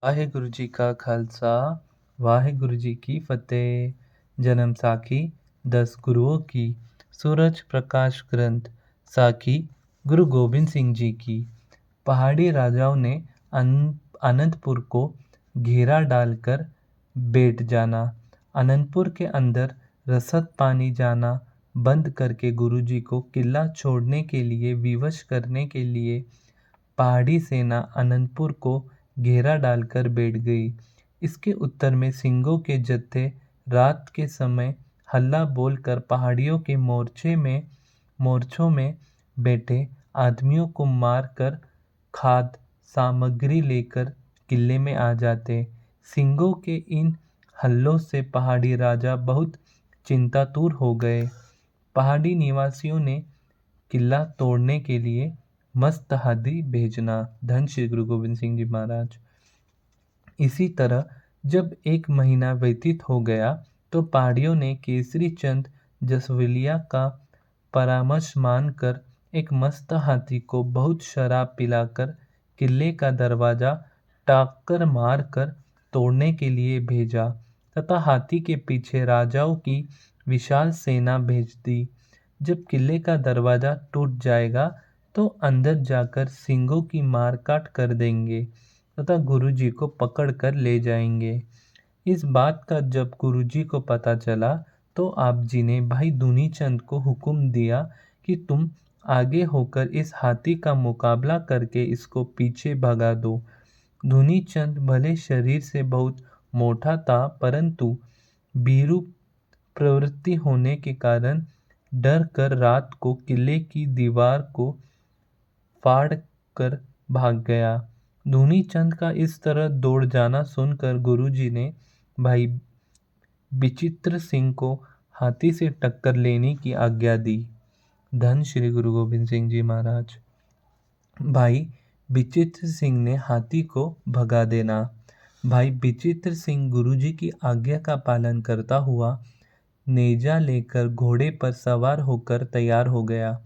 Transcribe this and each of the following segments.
ਵਾਹਿਗੁਰੂ ਜੀ ਕਾ ਖਾਲਸਾ ਵਾਹਿਗੁਰੂ ਜੀ की फतेह। जन्म साखी 10 गुरुओं की। सूरज प्रकाश ग्रंथ साखी गुरु गोबिंद सिंह जी की। पहाड़ी राजाओं ने अनंतपुर को घेरा डालकर बैठ जाना। अनंतपुर के अंदर रसद पानी जाना बंद करके गुरुजी को किला छोड़ने के लिए विवश करने के लिए पहाड़ी सेना अनंतपुर को घेरा डालकर बैठ गई। इसके उत्तर में सिंहों के जत्थे रात के समय हल्ला बोलकर पहाड़ियों के मोर्चों में बैठे आदमियों को मारकर खाद्य सामग्री लेकर किले में आ जाते। सिंहों के इन हल्लों से पहाड़ी राजा बहुत चिंतातुर हो गए। पहाड़ी निवासियों ने किला तोड़ने के लिए मस्त हाथी भेजना। धन श्री गुरु गोबिंद सिंह जी महाराज। इसी तरह जब एक महीना व्यतीत हो गया तो पहाड़ियों ने केसरी चंद जसवलिया का परामर्श मानकर एक मस्त हाथी को बहुत शराब पिलाकर किले का दरवाजा टाकर मारकर तोड़ने के लिए भेजा तथा हाथी के पीछे राजाओं की विशाल सेना भेज दी। जब किले का दरवाजा टूट जाएगा तो अंदर जाकर सिंहों की मार काट कर देंगे तथा गुरुजी को पकड़ कर ले जाएंगे। इस बात का जब गुरुजी को पता चला तो आप जी ने भाई दूनी चंद को हुक्म दिया कि तुम आगे होकर इस हाथी का मुकाबला करके इसको पीछे भगा दो। दूनी चंद भले शरीर से बहुत मोटा था परंतु भीरू प्रवृत्ति होने के कारण डर कर रात को किले की दीवार को फाड़ कर भाग गया। धूनी चंद का इस तरह दौड़ जाना सुनकर गुरुजी ने भाई विचित्र सिंह को हाथी से टक्कर लेने की आज्ञा दी। धन श्री गुरु गोबिंद सिंह जी महाराज। भाई विचित्र सिंह ने हाथी को भगा देना। भाई विचित्र सिंह गुरुजी की आज्ञा का पालन करता हुआ नेजा लेकर घोड़े पर सवार होकर तैयार हो गया।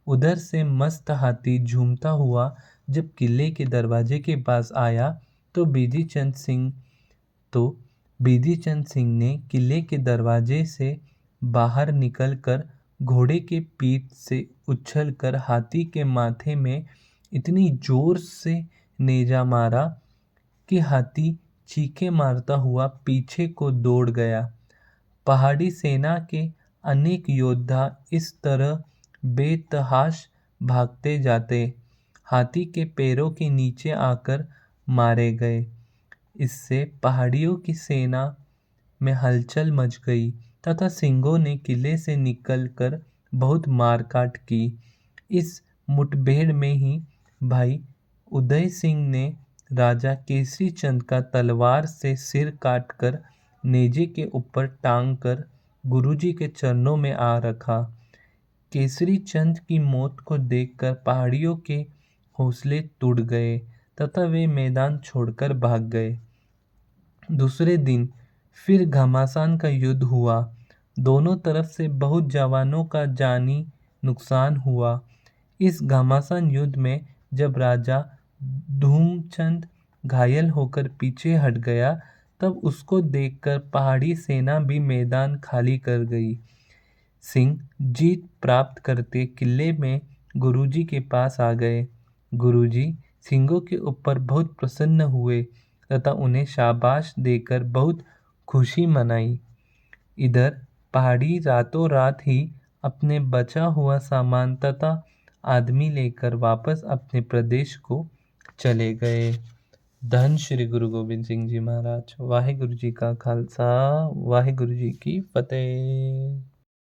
उधर से मस्त हाथी झूमता हुआ जब किले के दरवाजे के पास आया तो बिधि चंद सिंह ने किले के दरवाजे से बाहर निकलकर घोड़े के पीठ से उछलकर हाथी के माथे में इतनी जोर से नेजा मारा कि हाथी चीखे मारता हुआ पीछे को दौड़ गया। पहाड़ी सेना के अनेक योद्धा इस तरह बेतहाश भागते जाते हाथी के पैरों के नीचे आकर मारे गए। इससे पहाड़ियों की सेना में हलचल मच गई तथा सिंहों ने किले से निकलकर बहुत मारकाट की। इस मुठभेड़ में ही भाई उदय सिंह ने राजा केसरी चंद का तलवार से सिर काटकर नेजे के ऊपर टांग कर गुरुजी के चरणों में आ रखा। केसरी चंद की मौत को देखकर पहाड़ियों के हौसले टूट गए तथा वे मैदान छोड़कर भाग गए। दूसरे दिन फिर घमासान का युद्ध हुआ। दोनों तरफ से बहुत जवानों का जानी नुकसान हुआ। इस घमासान युद्ध में जब राजा धूमचंद घायल होकर पीछे हट गया तब उसको देखकर पहाड़ी सेना भी मैदान खाली कर गई। सिंह जीत प्राप्त करते किले में गुरुजी के पास आ गए। गुरुजी सिंहों के ऊपर बहुत प्रसन्न हुए तथा उन्हें शाबाश देकर बहुत खुशी मनाई। इधर पहाड़ी रातों रात ही अपने बचा हुआ सामान तथा आदमी लेकर वापस अपने प्रदेश को चले गए। धन श्री गुरु गोबिंद सिंह जी महाराज। वाहिगुरु जी का खालसा वाहिगुरु जी की फतेह।